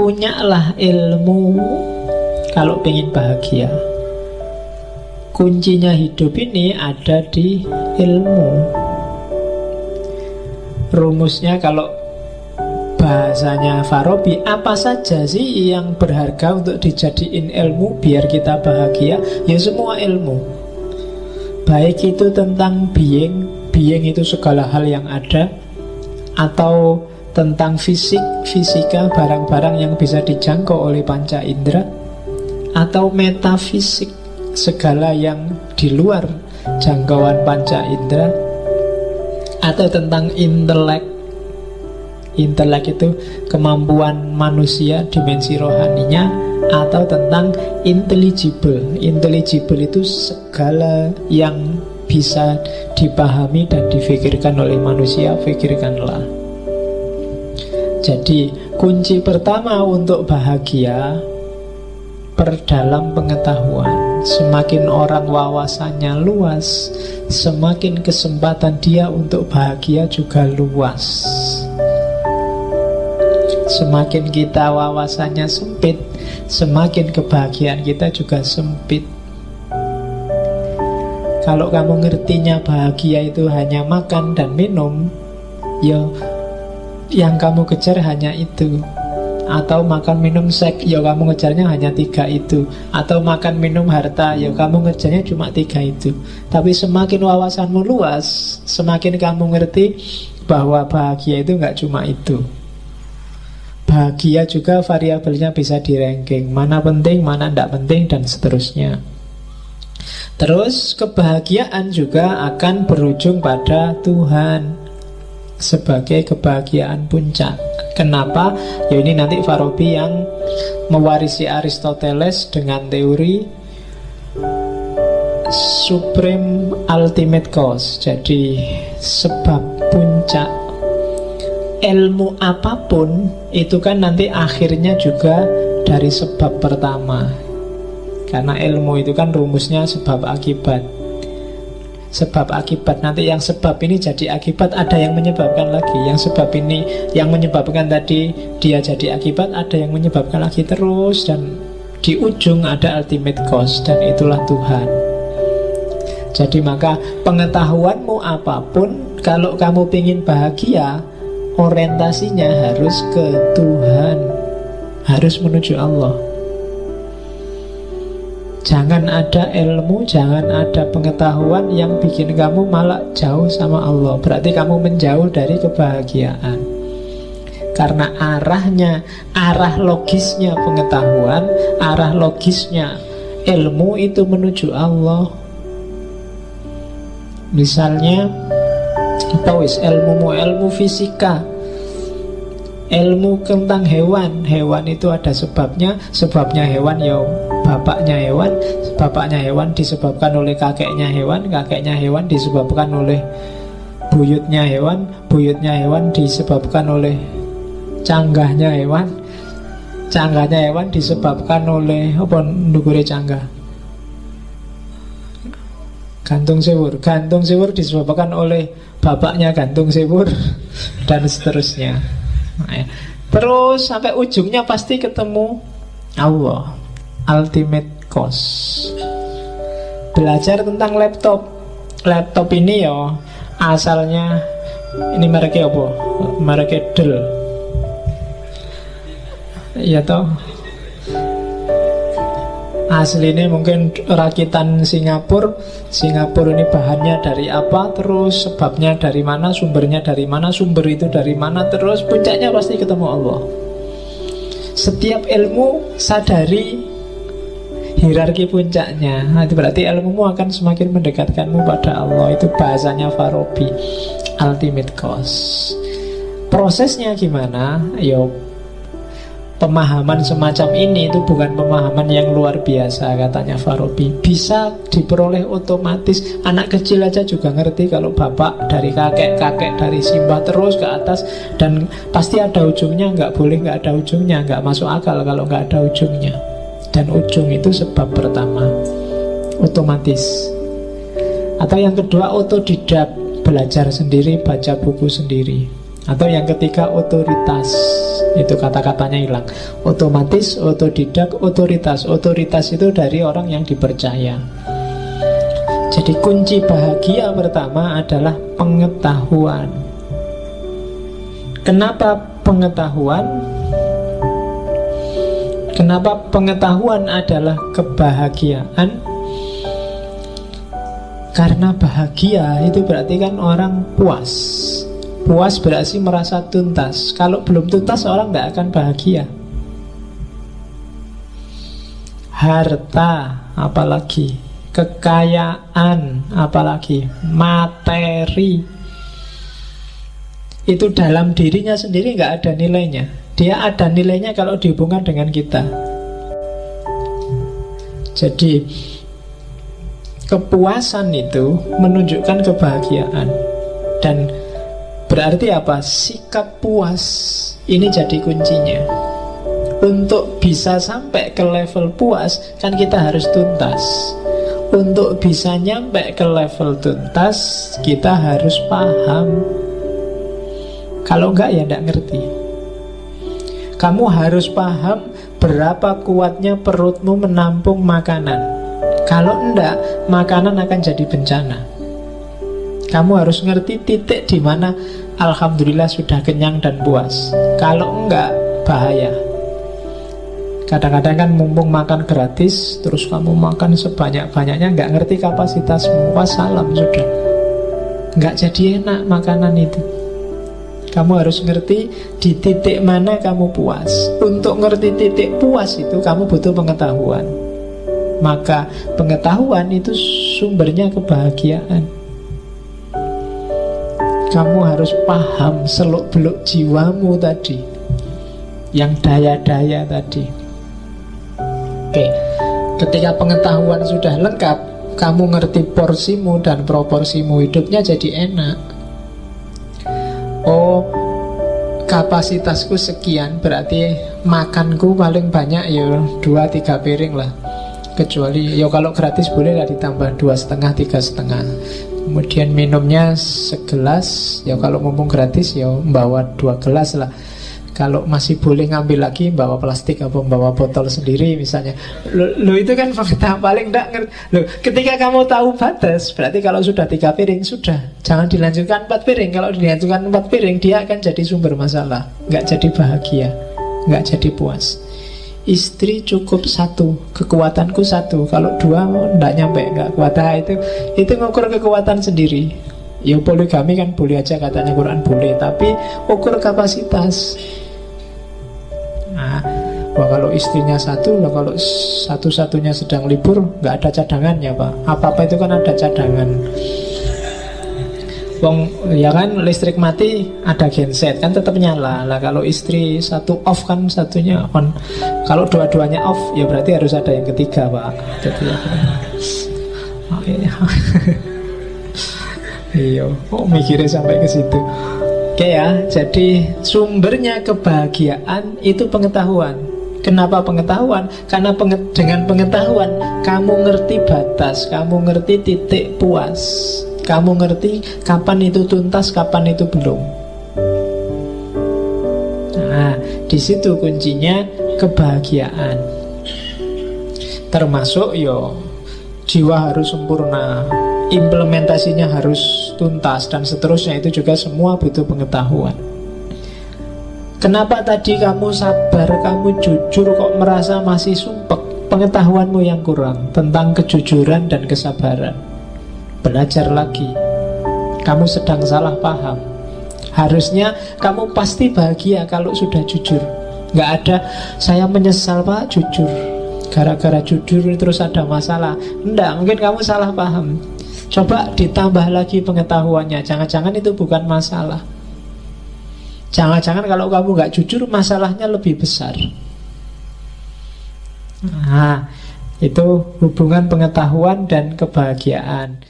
punyalah ilmu kalau pengen bahagia. Kuncinya hidup ini ada di ilmu. Rumusnya kalau bahasanya Farabi, apa saja sih yang berharga untuk dijadiin ilmu biar kita bahagia? Ya semua ilmu. Baik itu tentang being itu segala hal yang ada, atau tentang fisika, barang-barang yang bisa dijangkau oleh panca indera, atau metafisik, segala yang di luar jangkauan panca indera, atau tentang intelek. Intelek itu kemampuan manusia, dimensi rohaninya, atau tentang intelligible. Intelligible itu segala yang bisa dipahami dan difikirkan oleh manusia, fikirkanlah. Jadi kunci pertama untuk bahagia, perdalam pengetahuan. Semakin orang wawasannya luas, semakin kesempatan dia untuk bahagia juga luas. Semakin kita wawasannya sempit, semakin kebahagiaan kita juga sempit. Kalau kamu ngertinya bahagia itu hanya makan dan minum, ya yang kamu kejar hanya itu. Atau makan minum seks, ya kamu ngejarnya hanya 3 itu. Atau makan minum harta, ya kamu ngejarnya cuma 3 itu. Tapi semakin wawasanmu luas, semakin kamu ngerti bahwa bahagia itu gak cuma itu. Bahagia juga variabelnya bisa di-ranking, mana penting, mana tidak penting, dan seterusnya. Terus kebahagiaan juga akan berujung pada Tuhan sebagai kebahagiaan puncak. Kenapa? Ya ini nanti Farabi yang mewarisi Aristoteles dengan teori supreme ultimate cause. Jadi sebab puncak. Ilmu apapun itu kan nanti akhirnya juga dari sebab pertama. Karena ilmu itu kan rumusnya sebab akibat. Sebab akibat, nanti yang sebab ini jadi akibat, ada yang menyebabkan lagi. Yang sebab ini yang menyebabkan tadi dia jadi akibat, ada yang menyebabkan lagi terus. Dan di ujung ada ultimate cause, dan itulah Tuhan. Jadi maka pengetahuanmu apapun, kalau kamu ingin bahagia, orientasinya harus ke Tuhan, harus menuju Allah. Jangan ada ilmu, jangan ada pengetahuan yang bikin kamu malah jauh sama Allah. Berarti kamu menjauh dari kebahagiaan. Karena arah logisnya pengetahuan, arah logisnya ilmu itu menuju Allah. Misalnya ilmu fisika, ilmu tentang hewan. Hewan itu ada sebabnya. Sebabnya hewan ya bapaknya hewan. Bapaknya hewan disebabkan oleh kakeknya hewan. Kakeknya hewan disebabkan oleh buyutnya hewan. Buyutnya hewan disebabkan oleh canggahnya hewan. Canggahnya hewan disebabkan oleh apa ndukure canggah? Gantung sewur. Gantung sewur disebabkan oleh bapaknya gantung sewur. Dan seterusnya. Nah, ya. Terus sampai ujungnya pasti ketemu Allah, ultimate cause. Belajar tentang laptop. Laptop ini ya asalnya, ini mereknya apa? Mereknya Dell. Iya toh. Aslinya mungkin rakitan Singapura. Singapura ini bahannya dari apa, terus sebabnya dari mana, sumbernya dari mana, sumber itu dari mana, terus puncaknya pasti ketemu Allah. Setiap ilmu sadari hierarki puncaknya. Nah, itu berarti ilmumu akan semakin mendekatkanmu pada Allah. Itu bahasanya Farabi, ultimate cause. Prosesnya gimana? Pemahaman semacam ini itu bukan pemahaman yang luar biasa, katanya Farabi. Bisa diperoleh otomatis. Anak kecil aja juga ngerti kalau bapak dari kakek, kakek dari simbah terus ke atas. Dan pasti ada ujungnya, nggak boleh nggak ada ujungnya. Nggak masuk akal kalau nggak ada ujungnya. Dan ujung itu sebab pertama, otomatis. Atau yang kedua, otodidak, belajar sendiri, baca buku sendiri. Atau yang ketiga, otoritas. Itu kata-katanya hilang. Otomatis, otodidak, otoritas. Otoritas itu dari orang yang dipercaya. Jadi kunci bahagia pertama adalah pengetahuan. Kenapa pengetahuan? Kenapa pengetahuan adalah kebahagiaan? Karena bahagia itu berarti kan orang puas. Puas berarti merasa tuntas. Kalau belum tuntas orang tidak akan bahagia. Harta apalagi, kekayaan apalagi, materi, itu dalam dirinya sendiri nggak ada nilainya. Dia ada nilainya kalau dihubungkan dengan kita. Jadi kepuasan itu menunjukkan kebahagiaan. Dan berarti apa? Sikap puas ini jadi kuncinya. Untuk bisa sampai ke level puas, kan kita harus tuntas. Untuk bisa nyampe ke level tuntas, kita harus paham. Kalau enggak ya enggak ngerti. Kamu harus paham berapa kuatnya perutmu menampung makanan. Kalau enggak, makanan akan jadi bencana. Kamu harus ngerti titik di mana alhamdulillah sudah kenyang dan puas. Kalau enggak, bahaya. Kadang-kadang kan mumpung makan gratis, terus kamu makan sebanyak-banyaknya, enggak ngerti kapasitasmu. Wassalam sudah. Enggak jadi enak makanan itu. Kamu harus ngerti di titik mana kamu puas. Untuk ngerti titik puas itu kamu butuh pengetahuan. Maka pengetahuan itu sumbernya kebahagiaan. Kamu harus paham seluk-beluk jiwamu tadi, yang daya-daya tadi. Oke. Ketika pengetahuan sudah lengkap, kamu ngerti porsimu dan proporsimu, hidupnya jadi enak. Oh, kapasitasku sekian, berarti makanku paling banyak ya 2-3 piring lah. Kecuali ya kalau gratis boleh lah ditambah 2,5, 3,5. Kemudian minumnya segelas. Ya kalau mumpung gratis ya bawa 2 gelas lah. Kalau masih boleh ngambil lagi, bawa plastik atau bawa botol sendiri misalnya. Lo itu kan fakta paling enggak ngerti. Lo ketika kamu tahu batas, berarti kalau sudah 3 piring sudah, jangan dilanjutkan 4 piring. Kalau dilanjutkan 4 piring, dia akan jadi sumber masalah, nggak jadi bahagia, nggak jadi puas. Istri cukup 1, kekuatanku 1. Kalau 2 enggak nyampe, nggak kuat. Nah, itu ngukur kekuatan sendiri. Ya poligami kan boleh aja, katanya Quran boleh, tapi ukur kapasitas. Nah, kalau istrinya 1, kalau satu-satunya sedang libur, nggak ada cadangannya Pak. Apa-apa itu kan ada cadangan. Wong ya kan listrik mati ada genset kan tetap nyala. Lah kalau istri 1 off kan satunya on. Kalau dua-duanya off ya berarti harus ada yang ketiga Pak. Jadi ya. Iya, kok mikirnya sampai ke situ. Oke ya, jadi sumbernya kebahagiaan itu pengetahuan. Kenapa pengetahuan? Karena dengan pengetahuan kamu ngerti batas, kamu ngerti titik puas, kamu ngerti kapan itu tuntas, kapan itu belum. Nah, di situ kuncinya kebahagiaan. Termasuk yo jiwa harus sempurna, implementasinya harus tuntas, dan seterusnya. Itu juga semua butuh pengetahuan. Kenapa tadi kamu sabar, kamu jujur kok merasa masih sumpek? Pengetahuanmu yang kurang tentang kejujuran dan kesabaran. Belajar lagi. Kamu sedang salah paham. Harusnya kamu pasti bahagia kalau sudah jujur. Nggak ada saya menyesal Pak jujur, gara-gara jujur terus ada masalah. Enggak, mungkin kamu salah paham. Coba ditambah lagi pengetahuannya. Jangan-jangan itu bukan masalah. Jangan-jangan kalau kamu nggak jujur, masalahnya lebih besar. Nah, itu hubungan pengetahuan dan kebahagiaan.